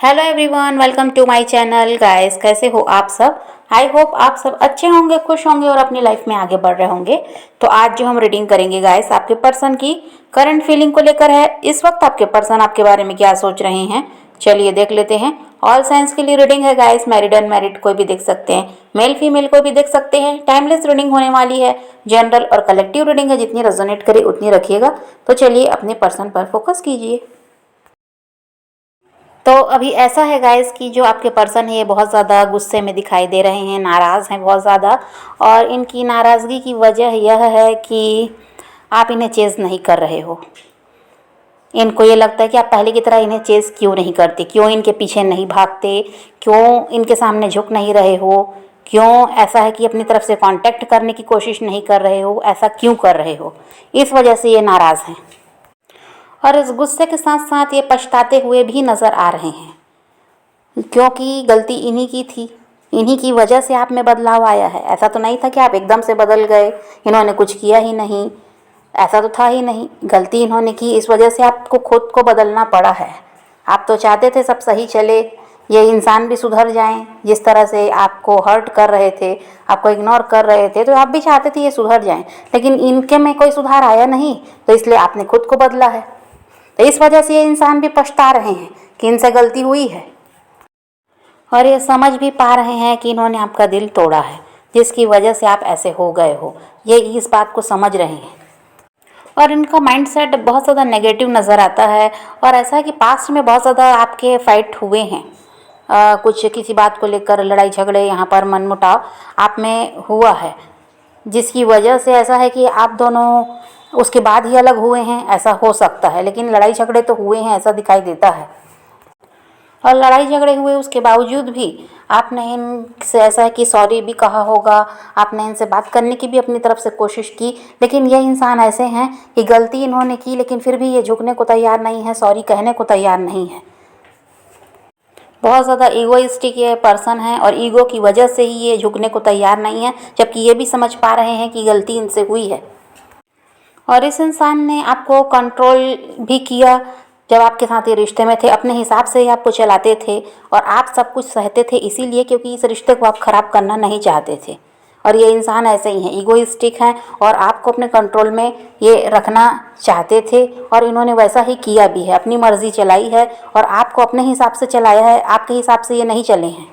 Hello everyone, welcome to my channel. Guys, कैसे हो आप सब? आई होप आप सब अच्छे होंगे, खुश होंगे और अपनी लाइफ में आगे बढ़ रहे होंगे। तो आज जो हम रीडिंग करेंगे गाइस, आपके पर्सन की करंट फीलिंग को लेकर है। इस वक्त आपके पर्सन आपके बारे में क्या सोच रहे हैं, चलिए देख लेते हैं। ऑल साइंस के लिए रीडिंग है गाइस, मैरिड अनमैरिड कोई भी देख सकते हैं, मेल फीमेल कोई भी देख सकते हैं। टाइमलेस रीडिंग होने वाली है, जनरल और कलेक्टिव रीडिंग है, जितनी रेजोनेट करे उतनी रखिएगा। तो चलिए अपने पर्सन पर फोकस कीजिए। तो अभी ऐसा है गाइस कि जो आपके पर्सन है ये बहुत ज़्यादा गुस्से में दिखाई दे रहे हैं, नाराज़ हैं बहुत ज़्यादा। और इनकी नाराज़गी की वजह यह है कि आप इन्हें चेज़ नहीं कर रहे हो। इनको ये लगता है कि आप पहले की तरह इन्हें चेज़ क्यों नहीं करते, क्यों इनके पीछे नहीं भागते, क्यों इनके सामने झुक नहीं रहे हो, क्यों ऐसा है कि अपनी तरफ से कांटेक्ट करने की कोशिश नहीं कर रहे हो, ऐसा क्यों कर रहे हो। इस वजह से ये नाराज़ हैं और इस गुस्से के साथ साथ ये पछताते हुए भी नज़र आ रहे हैं, क्योंकि गलती इन्हीं की थी। इन्हीं की वजह से आप में बदलाव आया है। ऐसा तो नहीं था कि आप एकदम से बदल गए, इन्होंने कुछ किया ही नहीं, ऐसा तो था ही नहीं। गलती इन्होंने की, इस वजह से आपको खुद को बदलना पड़ा है। आप तो चाहते थे सब सही चले, ये इंसान भी सुधर जाएं। जिस तरह से आपको हर्ट कर रहे थे, आपको इग्नोर कर रहे थे, तो आप भी चाहते थे ये सुधर जाएं, लेकिन इनके में कोई सुधार आया नहीं, तो इसलिए आपने खुद को बदला है। तो इस वजह से ये इंसान भी पछता रहे हैं कि इनसे गलती हुई है और ये समझ भी पा रहे हैं कि इन्होंने आपका दिल तोड़ा है, जिसकी वजह से आप ऐसे हो गए हो। ये इस बात को समझ रहे हैं और इनका माइंडसेट बहुत ज़्यादा नेगेटिव नज़र आता है। और ऐसा है कि पास्ट में बहुत ज़्यादा आपके फाइट हुए हैं, कुछ किसी बात को लेकर लड़ाई झगड़े, यहाँ पर मनमुटाव आप में हुआ है, जिसकी वजह से ऐसा है कि आप दोनों उसके बाद ही अलग हुए हैं, ऐसा हो सकता है। लेकिन लड़ाई झगड़े तो हुए हैं, ऐसा दिखाई देता है। और लड़ाई झगड़े हुए उसके बावजूद भी आपने इनसे ऐसा है कि सॉरी भी कहा होगा, आपने इनसे बात करने की भी अपनी तरफ से कोशिश की। लेकिन ये इंसान ऐसे हैं कि गलती इन्होंने की, लेकिन फिर भी ये झुकने को तैयार नहीं है, सॉरी कहने को तैयार नहीं है। बहुत ज़्यादा ईगोइस्टिक ये पर्सन है और ईगो की वजह से ही ये झुकने को तैयार नहीं है, जबकि ये भी समझ पा रहे हैं कि गलती इनसे हुई है। और इस इंसान ने आपको कंट्रोल भी किया। जब आपके साथ ये रिश्ते में थे, अपने हिसाब से ही आपको चलाते थे और आप सब कुछ सहते थे, इसीलिए क्योंकि इस रिश्ते को आप ख़राब करना नहीं चाहते थे। और ये इंसान ऐसे ही हैं, ईगोइस्टिक हैं और आपको अपने कंट्रोल में ये रखना चाहते थे और इन्होंने वैसा ही किया भी है, अपनी मर्ज़ी चलाई है और आपको अपने हिसाब से चलाया है। आपके हिसाब से ये नहीं चले हैं।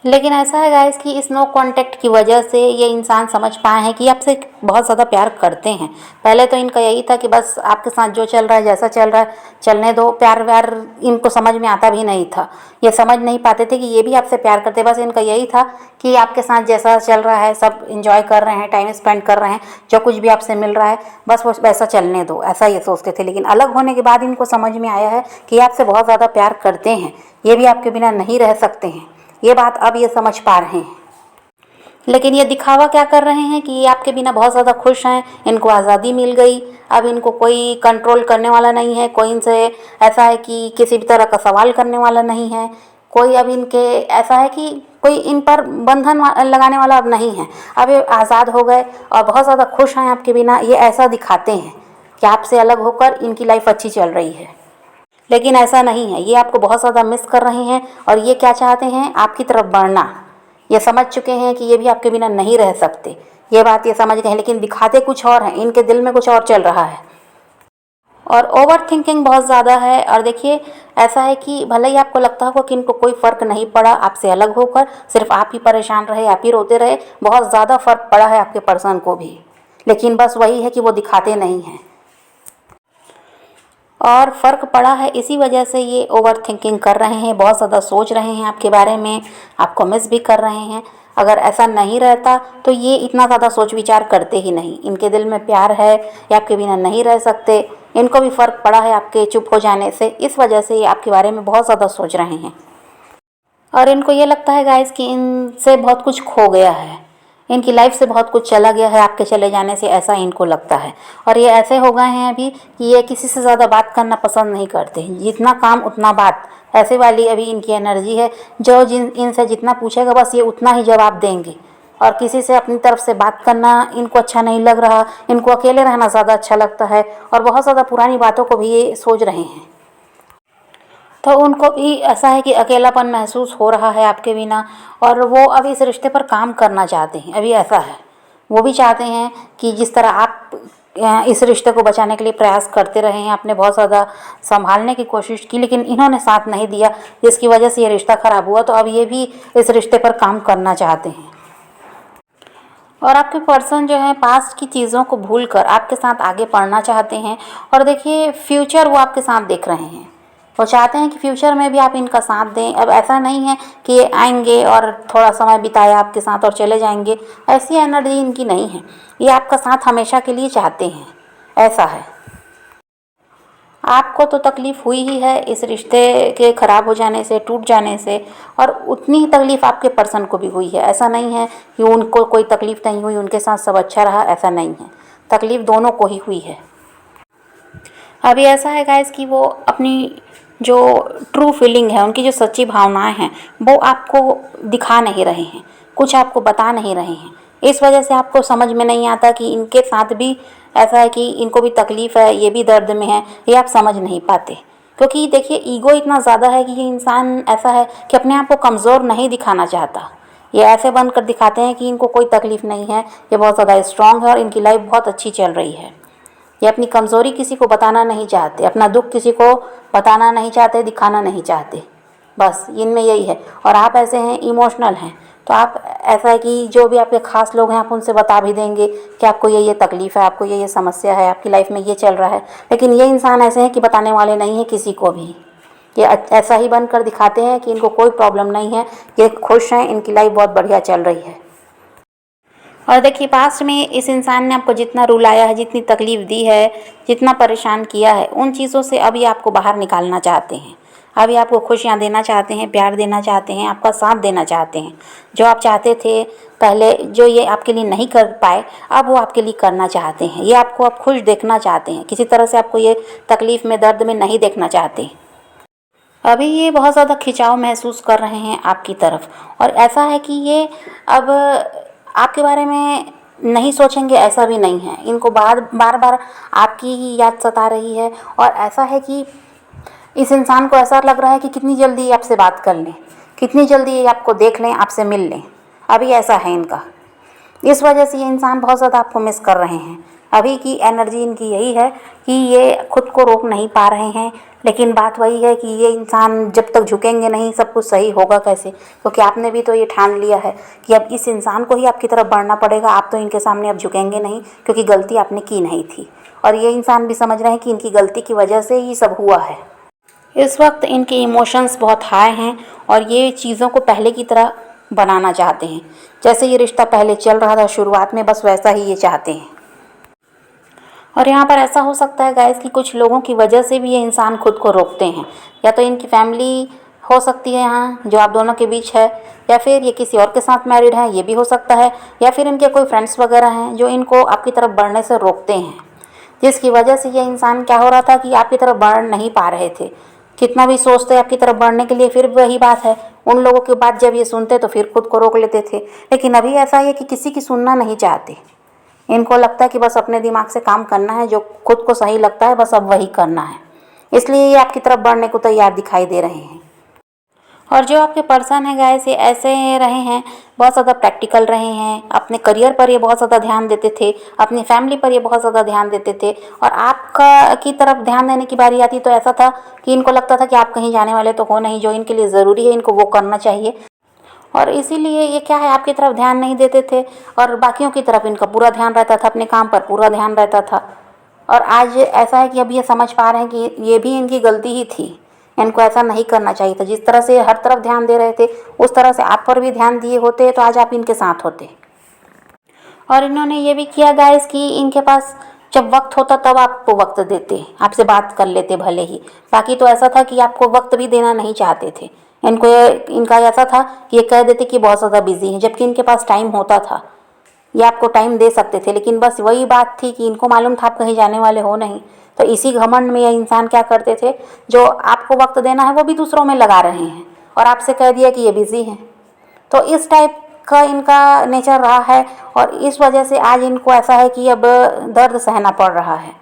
लेकिन ऐसा है गाइस कि इस नो कांटेक्ट की वजह से ये इंसान समझ पाए हैं कि आपसे बहुत ज़्यादा प्यार करते हैं। पहले तो इनका यही था कि बस आपके साथ जो चल रहा है, जैसा चल रहा है चलने दो, प्यार व्यार इनको समझ में आता भी नहीं था। ये समझ नहीं पाते थे कि ये भी आपसे प्यार करते। बस इनका यही था कि आपके साथ जैसा चल रहा है, सब इंजॉय कर रहे हैं, टाइम स्पेंड कर रहे हैं, जो कुछ भी आपसे मिल रहा है बस वो वैसा चलने दो, ऐसा ये सोचते थे। लेकिन अलग होने के बाद इनको समझ में आया है कि आपसे बहुत ज़्यादा प्यार करते हैं, ये भी आपके बिना नहीं रह सकते हैं। ये बात अब ये समझ पा रहे हैं। लेकिन ये दिखावा क्या कर रहे हैं कि ये आपके बिना बहुत ज़्यादा खुश हैं, इनको आज़ादी मिल गई। अब इनको कोई कंट्रोल करने वाला नहीं है, कोई इनसे ऐसा है कि किसी भी तरह का सवाल करने वाला नहीं है, कोई अब इनके ऐसा है कि कोई इन पर बंधन लगाने वाला अब नहीं है। अब ये आज़ाद हो गए और बहुत ज़्यादा खुश हैं आपके बिना। ये ऐसा दिखाते हैं कि आपसे अलग होकर इनकी लाइफ अच्छी चल रही है, लेकिन ऐसा नहीं है। ये आपको बहुत ज़्यादा मिस कर रहे हैं और ये क्या चाहते हैं, आपकी तरफ बढ़ना। ये समझ चुके हैं कि ये भी आपके बिना नहीं रह सकते, ये बात ये समझ गए हैं, लेकिन दिखाते कुछ और हैं, इनके दिल में कुछ और चल रहा है और ओवर थिंकिंग बहुत ज़्यादा है। और देखिए ऐसा है कि भले ही आपको लगता होगा कि इनको कोई फ़र्क नहीं पड़ा आपसे अलग होकर, सिर्फ आप ही परेशान रहे, आप ही रोते रहे, बहुत ज़्यादा फ़र्क पड़ा है आपके पर्सन को भी। लेकिन बस वही है कि वो दिखाते नहीं हैं और फ़र्क पड़ा है, इसी वजह से ये ओवर थिंकिंग कर रहे हैं, बहुत ज़्यादा सोच रहे हैं आपके बारे में, आपको मिस भी कर रहे हैं। अगर ऐसा नहीं रहता तो ये इतना ज़्यादा सोच विचार करते ही नहीं। इनके दिल में प्यार है, ये आपके बिना नहीं रह सकते। इनको भी फ़र्क पड़ा है आपके चुप हो जाने से, इस वजह से ये आपके बारे में बहुत ज़्यादा सोच रहे हैं। और इनको ये लगता है गाइस कि इनसे बहुत कुछ खो गया है, इनकी लाइफ से बहुत कुछ चला गया है आपके चले जाने से, ऐसा इनको लगता है। और ये ऐसे हो गए हैं अभी कि ये किसी से ज़्यादा बात करना पसंद नहीं करते, जितना काम उतना बात, ऐसे वाली अभी इनकी एनर्जी है। जो इनसे जितना पूछेगा बस ये उतना ही जवाब देंगे और किसी से अपनी तरफ से बात करना इनको अच्छा नहीं लग रहा। इनको अकेले रहना ज़्यादा अच्छा लगता है और बहुत ज़्यादा पुरानी बातों को भी ये सोच रहे हैं। तो उनको भी ऐसा है कि अकेलापन महसूस हो रहा है आपके बिना, और वो अब इस रिश्ते पर काम करना चाहते हैं। अभी ऐसा है, वो भी चाहते हैं कि जिस तरह आप इस रिश्ते को बचाने के लिए प्रयास करते रहे हैं, आपने बहुत ज़्यादा संभालने की कोशिश की, लेकिन इन्होंने साथ नहीं दिया, जिसकी वजह से ये रिश्ता ख़राब हुआ। तो अब ये भी इस रिश्ते पर काम करना चाहते हैं। और आपके पर्सन जो है पास्ट की चीज़ों को भूलकर आपके साथ आगे बढ़ना चाहते हैं। और देखिए, फ्यूचर वो आपके साथ देख रहे हैं। वो चाहते हैं कि फ्यूचर में भी आप इनका साथ दें। अब ऐसा नहीं है कि ये आएंगे और थोड़ा समय बिताया आपके साथ और चले जाएंगे, ऐसी एनर्जी इनकी नहीं है। ये आपका साथ हमेशा के लिए चाहते हैं, ऐसा है। आपको तो तकलीफ़ हुई ही है इस रिश्ते के ख़राब हो जाने से, टूट जाने से, और उतनी ही तकलीफ़ आपके पर्सन को भी हुई है। ऐसा नहीं है कि उनको कोई तकलीफ़ नहीं हुई, उनके साथ सब अच्छा रहा, ऐसा नहीं है। तकलीफ़ दोनों को ही हुई है। अभी ऐसा है गाइस कि वो अपनी जो ट्रू फीलिंग है, उनकी जो सच्ची भावनाएं हैं, वो आपको दिखा नहीं रहे हैं, कुछ आपको बता नहीं रहे हैं। इस वजह से आपको समझ में नहीं आता कि इनके साथ भी ऐसा है कि इनको भी तकलीफ़ है, ये भी दर्द में है, ये आप समझ नहीं पाते। क्योंकि देखिए, ईगो इतना ज़्यादा है कि ये इंसान ऐसा है कि अपने आप को कमज़ोर नहीं दिखाना चाहता। ये ऐसे बनकर दिखाते हैं कि इनको कोई तकलीफ़ नहीं है, ये बहुत ज़्यादा स्ट्रांग है और इनकी लाइफ बहुत अच्छी चल रही है। ये अपनी कमज़ोरी किसी को बताना नहीं चाहते, अपना दुख किसी को बताना नहीं चाहते, दिखाना नहीं चाहते। बस इनमें यही है। और आप ऐसे हैं, इमोशनल हैं, तो आप ऐसा है कि जो भी आपके ख़ास लोग हैं आप उनसे बता भी देंगे कि आपको ये तकलीफ़ है, आपको ये समस्या है, आपकी लाइफ में ये चल रहा है। लेकिन ये इंसान ऐसे हैं कि बताने वाले नहीं हैं किसी को भी। ये ऐसा ही बनकर दिखाते हैं कि इनको कोई प्रॉब्लम नहीं है, ये खुश हैं, इनकी लाइफ बहुत बढ़िया चल रही है। और देखिए, पास्ट में इस इंसान ने आपको जितना रुलाया है, जितनी तकलीफ़ दी है, जितना परेशान किया है, उन चीज़ों से अभी आपको बाहर निकालना चाहते हैं। अभी आपको खुशियाँ देना चाहते हैं, प्यार देना चाहते हैं, आपका साथ देना चाहते हैं। जो आप चाहते थे पहले, जो ये आपके लिए नहीं कर पाए, अब वो आपके लिए करना चाहते हैं। ये आपको अब खुश देखना चाहते हैं, किसी तरह से आपको ये तकलीफ़ में, दर्द में नहीं देखना चाहते। अभी ये बहुत ज़्यादा खिंचाव महसूस कर रहे हैं आपकी तरफ, और ऐसा है कि ये अब आपके बारे में नहीं सोचेंगे, ऐसा भी नहीं है। इनको बार बार आपकी ही याद सता रही है, और ऐसा है कि इस इंसान को ऐसा लग रहा है कि कितनी जल्दी ये आपसे बात कर लें, कितनी जल्दी ये आपको देख लें, आपसे मिल लें। अभी ऐसा है इनका। इस वजह से ये इंसान बहुत ज़्यादा आपको मिस कर रहे हैं। अभी की एनर्जी इनकी यही है कि ये खुद को रोक नहीं पा रहे हैं। लेकिन बात वही है कि ये इंसान जब तक झुकेंगे नहीं, सब कुछ सही होगा कैसे? क्योंकि आपने भी तो ये ठान लिया है कि अब इस इंसान को ही आपकी तरफ बढ़ना पड़ेगा। आप तो इनके सामने अब झुकेंगे नहीं, क्योंकि गलती आपने की नहीं थी। और ये इंसान भी समझ रहे हैं कि इनकी गलती की वजह से ही सब हुआ है। इस वक्त इनके इमोशंस बहुत हाई हैं, और ये चीज़ों को पहले की तरह बनाना चाहते हैं। जैसे ये रिश्ता पहले चल रहा था शुरुआत में, बस वैसा ही ये चाहते हैं। और यहाँ पर ऐसा हो सकता है गाइस कि कुछ लोगों की वजह से भी ये इंसान खुद को रोकते हैं। या तो इनकी फैमिली हो सकती है यहाँ जो आप दोनों के बीच है, या फिर ये किसी और के साथ मैरिड है, ये भी हो सकता है। या फिर इनके कोई फ्रेंड्स वगैरह हैं जो इनको आपकी तरफ बढ़ने से रोकते हैं, जिसकी वजह से ये इंसान क्या हो रहा था कि आपकी तरफ बढ़ नहीं पा रहे थे। कितना भी सोचते आपकी तरफ बढ़ने के लिए, फिर वही बात है, उन लोगों की बात जब ये सुनते तो फिर खुद को रोक लेते थे। लेकिन अभी ऐसा है कि किसी की सुनना नहीं चाहते। इनको लगता है कि बस अपने दिमाग से काम करना है, जो खुद को सही लगता है बस अब वही करना है। इसलिए ये आपकी तरफ बढ़ने को तैयार दिखाई दे रहे हैं। और जो आपके पर्सन है गाइस, ये ऐसे रहे हैं, बहुत ज़्यादा प्रैक्टिकल रहे हैं। अपने करियर पर ये बहुत ज़्यादा ध्यान देते थे, अपनी फैमिली पर ये बहुत ज़्यादा ध्यान देते थे। और आपका की तरफ ध्यान देने की बारी आती तो ऐसा था कि इनको लगता था कि आप कहीं जाने वाले तो हो नहीं, जो इनके लिए ज़रूरी है इनको वो करना चाहिए। और इसीलिए ये क्या है, आपकी तरफ ध्यान नहीं देते थे, और बाकियों की तरफ इनका पूरा ध्यान रहता था, अपने काम पर पूरा ध्यान रहता था। और आज ऐसा है कि अब ये समझ पा रहे हैं कि ये भी इनकी गलती ही थी, इनको ऐसा नहीं करना चाहिए था। जिस तरह से हर तरफ ध्यान दे रहे थे, उस तरह से आप पर भी ध्यान दिए होते तो आज आप इनके साथ होते। और इन्होंने ये भी किया गाइस कि इनके पास जब वक्त होता तब आपको वक्त देते, आपसे बात कर लेते भले ही। बाकी तो ऐसा था कि आपको वक्त भी देना नहीं चाहते थे। इनका ऐसा था कि ये कह देते कि बहुत ज़्यादा बिजी हैं, जबकि इनके पास टाइम होता था, ये आपको टाइम दे सकते थे। लेकिन बस वही बात थी कि इनको मालूम था आप कहीं जाने वाले हो नहीं। तो इसी घमंड में ये इंसान क्या करते थे, जो आपको वक्त देना है वो भी दूसरों में लगा रहे हैं, और आपसे कह दिया कि ये बिज़ी हैं। तो इस टाइप का इनका नेचर रहा है, और इस वजह से आज इनको ऐसा है कि अब दर्द सहना पड़ रहा है।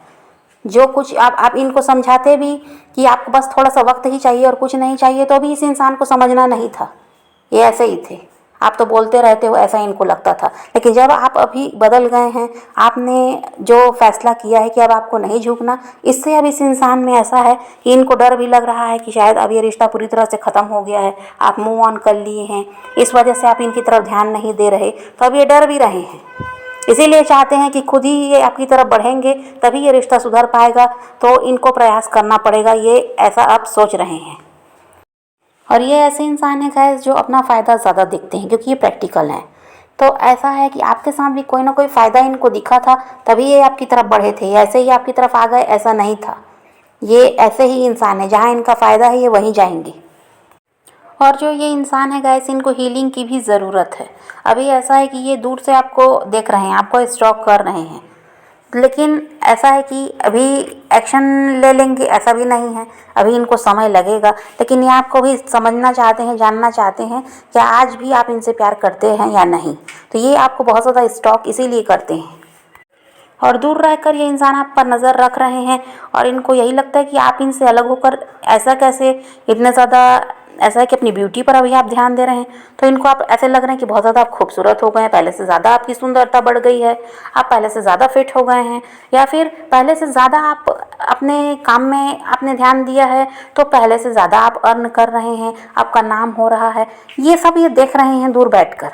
जो कुछ आप इनको समझाते भी कि आपको बस थोड़ा सा वक्त ही चाहिए और कुछ नहीं चाहिए, तो भी इस इंसान को समझना नहीं था। ये ऐसे ही थे, आप तो बोलते रहते हो, ऐसा इनको लगता था। लेकिन जब आप अभी बदल गए हैं, आपने जो फैसला किया है कि अब आपको नहीं झुकना, इससे अब इस इंसान में ऐसा है कि इनको डर भी लग रहा है कि शायद अब ये रिश्ता पूरी तरह से ख़त्म हो गया है, आप मूव ऑन कर लिए हैं, इस वजह से आप इनकी तरफ ध्यान नहीं दे रहे, तो अब ये डर भी रहे हैं। इसीलिए चाहते हैं कि खुद ही ये आपकी तरफ बढ़ेंगे, तभी ये रिश्ता सुधर पाएगा, तो इनको प्रयास करना पड़ेगा, ये ऐसा आप सोच रहे हैं। और ये ऐसे इंसान है गाइस जो अपना फ़ायदा ज़्यादा देखते हैं, क्योंकि ये प्रैक्टिकल हैं। तो ऐसा है कि आपके साथ भी कोई ना कोई फ़ायदा इनको दिखा था, तभी ये आपकी तरफ बढ़े थे। ऐसे ही आपकी तरफ आ गए ऐसा नहीं था। ये ऐसे ही इंसान है, जहाँ इनका फ़ायदा है ये वहीं जाएंगे। और जो ये इंसान है गाइस, इनको हीलिंग की भी ज़रूरत है। अभी ऐसा है कि ये दूर से आपको देख रहे हैं, आपको स्टॉक कर रहे हैं, लेकिन ऐसा है कि अभी एक्शन ले लेंगे ऐसा भी नहीं है, अभी इनको समय लगेगा। लेकिन ये आपको भी समझना चाहते हैं, जानना चाहते हैं कि आज भी आप इनसे प्यार करते हैं या नहीं। तो ये आपको बहुत ज़्यादा स्टॉक इसीलिए करते हैं, और दूर रहकर ये इंसान आप पर नज़र रख रहे हैं, और इनको यही लगता है कि आप इनसे अलग होकर ऐसा कैसे, इतने ज़्यादा ऐसा है कि अपनी ब्यूटी पर अभी आप ध्यान दे रहे हैं। तो इनको आप ऐसे लग रहे हैं कि बहुत ज़्यादा आप खूबसूरत हो गए हैं, पहले से ज़्यादा आपकी सुंदरता बढ़ गई है, आप पहले से ज़्यादा फिट हो गए हैं, या फिर पहले से ज़्यादा आप अपने काम में आपने ध्यान दिया है, तो पहले से ज़्यादा आप अर्न कर रहे हैं, आपका नाम हो रहा है। ये सब ये देख रहे हैं दूर बैठकर।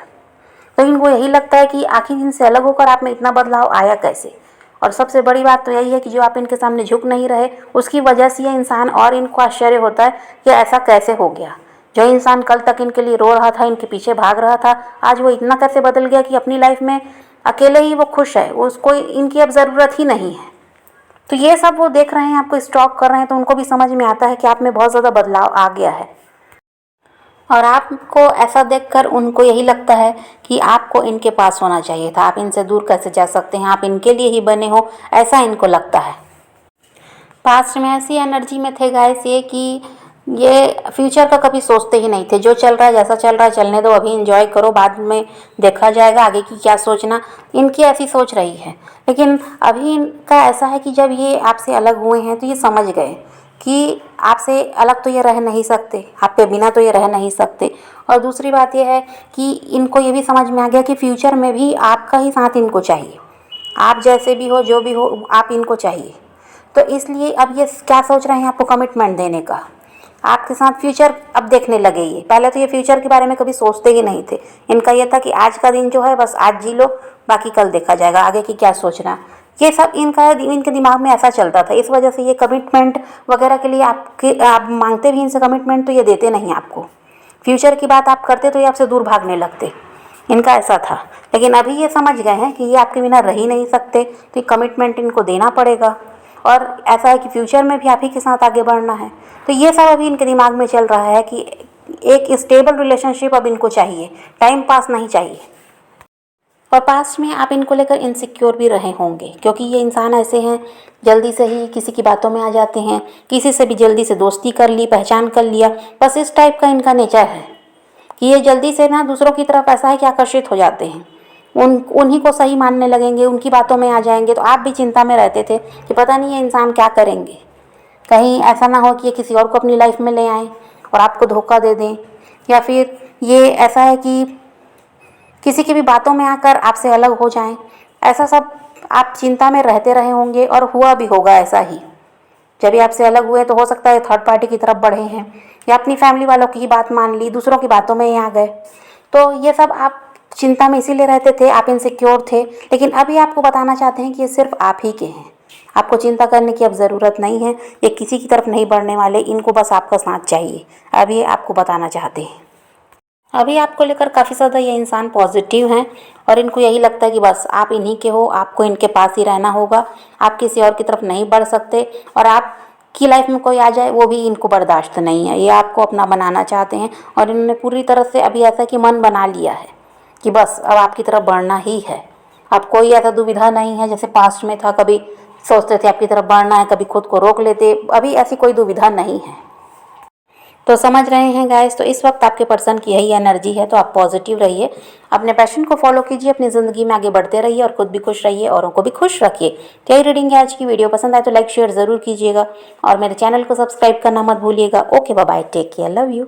तो इनको यही लगता है कि आखिर इनसे अलग होकर आप में इतना बदलाव आया कैसे। और सबसे बड़ी बात तो यही है कि जो आप इनके सामने झुक नहीं रहे, उसकी वजह से ये इंसान, और इनको आश्चर्य होता है कि ऐसा कैसे हो गया। जो इंसान कल तक इनके लिए रो रहा था, इनके पीछे भाग रहा था, आज वो इतना कैसे बदल गया कि अपनी लाइफ में अकेले ही वो खुश है, उसको इनकी अब ज़रूरत ही नहीं है। तो ये सब वो देख रहे हैं, आपको स्टॉक कर रहे हैं, तो उनको भी समझ में आता है कि आप में बहुत ज़्यादा बदलाव आ गया है। और आपको ऐसा देखकर उनको यही लगता है कि आपको इनके पास होना चाहिए था, आप इनसे दूर कैसे जा सकते हैं, आप इनके लिए ही बने हो, ऐसा इनको लगता है। पास्ट में ऐसी एनर्जी में थे गाइस ये कि ये फ्यूचर का कभी सोचते ही नहीं थे। जो चल रहा है, जैसा चल रहा है चलने दो, अभी एंजॉय करो, बाद में देखा जाएगा आगे की क्या सोचना, इनकी ऐसी सोच रही है। लेकिन अभी इनका ऐसा है कि जब ये आपसे अलग हुए हैं तो ये समझ गए कि आपसे अलग तो ये रह नहीं सकते, आपके बिना तो ये रह नहीं सकते। और दूसरी बात ये है कि इनको ये भी समझ में आ गया कि फ्यूचर में भी आपका ही साथ इनको चाहिए, आप जैसे भी हो, जो भी हो, आप इनको चाहिए। तो इसलिए अब ये क्या सोच रहे हैं, आपको कमिटमेंट देने का, आपके साथ फ्यूचर अब देखने लगे। ये पहले तो ये फ्यूचर के बारे में कभी सोचते ही नहीं थे। इनका ये था कि आज का दिन जो है बस आज जी लो, बाकी कल देखा जाएगा, आगे की क्या सोचना। ये सब इनके दिमाग में ऐसा चलता था। इस वजह से ये कमिटमेंट वगैरह के लिए आप मांगते भी इनसे कमिटमेंट, तो ये देते नहीं आपको। फ्यूचर की बात आप करते तो ये आपसे दूर भागने लगते, इनका ऐसा था। लेकिन अभी ये समझ गए हैं कि ये आपके बिना रह ही नहीं सकते, तो कमिटमेंट इनको देना पड़ेगा। और ऐसा है कि फ्यूचर में भी आप ही के साथ आगे बढ़ना है। तो ये सब अभी इनके दिमाग में चल रहा है कि एक स्टेबल रिलेशनशिप अब इनको चाहिए, टाइम पास नहीं चाहिए। और पास्ट में आप इनको लेकर इनसिक्योर भी रहे होंगे, क्योंकि ये इंसान ऐसे हैं, जल्दी से ही किसी की बातों में आ जाते हैं, किसी से भी जल्दी से दोस्ती कर ली, पहचान कर लिया, बस इस टाइप का इनका नेचर है कि ये जल्दी से ना दूसरों की तरफ ऐसा है कि आकर्षित हो जाते हैं, उन्हीं को सही मानने लगेंगे, उनकी बातों में आ जाएंगे। तो आप भी चिंता में रहते थे कि पता नहीं ये इंसान क्या करेंगे, कहीं ऐसा ना हो कि ये किसी और को अपनी लाइफ में ले आएँ और आपको धोखा दे दें, या फिर ये ऐसा है कि किसी की भी बातों में आकर आपसे अलग हो जाएं। ऐसा सब आप चिंता में रहते रहे होंगे, और हुआ भी होगा ऐसा ही। जब ये आपसे अलग हुए तो हो सकता है थर्ड पार्टी की तरफ बढ़े हैं, या अपनी फैमिली वालों की ही बात मान ली, दूसरों की बातों में ही आ गए। तो ये सब आप चिंता में इसीलिए रहते थे, आप इनसिक्योर थे। लेकिन अभी आपको बताना चाहते हैं कि ये सिर्फ आप ही के हैं, आपको चिंता करने की अब ज़रूरत नहीं है, ये किसी की तरफ नहीं बढ़ने वाले, इनको बस आपका साथ चाहिए। अभी आपको बताना चाहते हैं। अभी आपको लेकर काफ़ी ज़्यादा ये इंसान पॉजिटिव हैं, और इनको यही लगता है कि बस आप इन्हीं के हो, आपको इनके पास ही रहना होगा, आप किसी और की तरफ नहीं बढ़ सकते। और आपकी लाइफ में कोई आ जाए वो भी इनको बर्दाश्त नहीं है, ये आपको अपना बनाना चाहते हैं। और इन्होंने पूरी तरह से अभी ऐसा कि मन बना लिया है कि बस अब आपकी तरफ बढ़ना ही है। अब कोई ऐसा दुविधा नहीं है जैसे पास्ट में था, कभी सोचते थे आपकी तरफ बढ़ना है, कभी खुद को रोक लेते। अभी ऐसी कोई दुविधा नहीं है। तो समझ रहे हैं गाइस, तो इस वक्त आपके पर्सन की यही एनर्जी है, तो आप पॉजिटिव रहिए, अपने पैशन को फॉलो कीजिए, अपनी ज़िंदगी में आगे बढ़ते रहिए और खुद भी खुश रहिए, औरों को भी खुश रखिए। तो यही रीडिंग है आज की। वीडियो पसंद आए तो लाइक शेयर ज़रूर कीजिएगा और मेरे चैनल को सब्सक्राइब करना मत भूलिएगा। Okay, bye bye, take care, love you.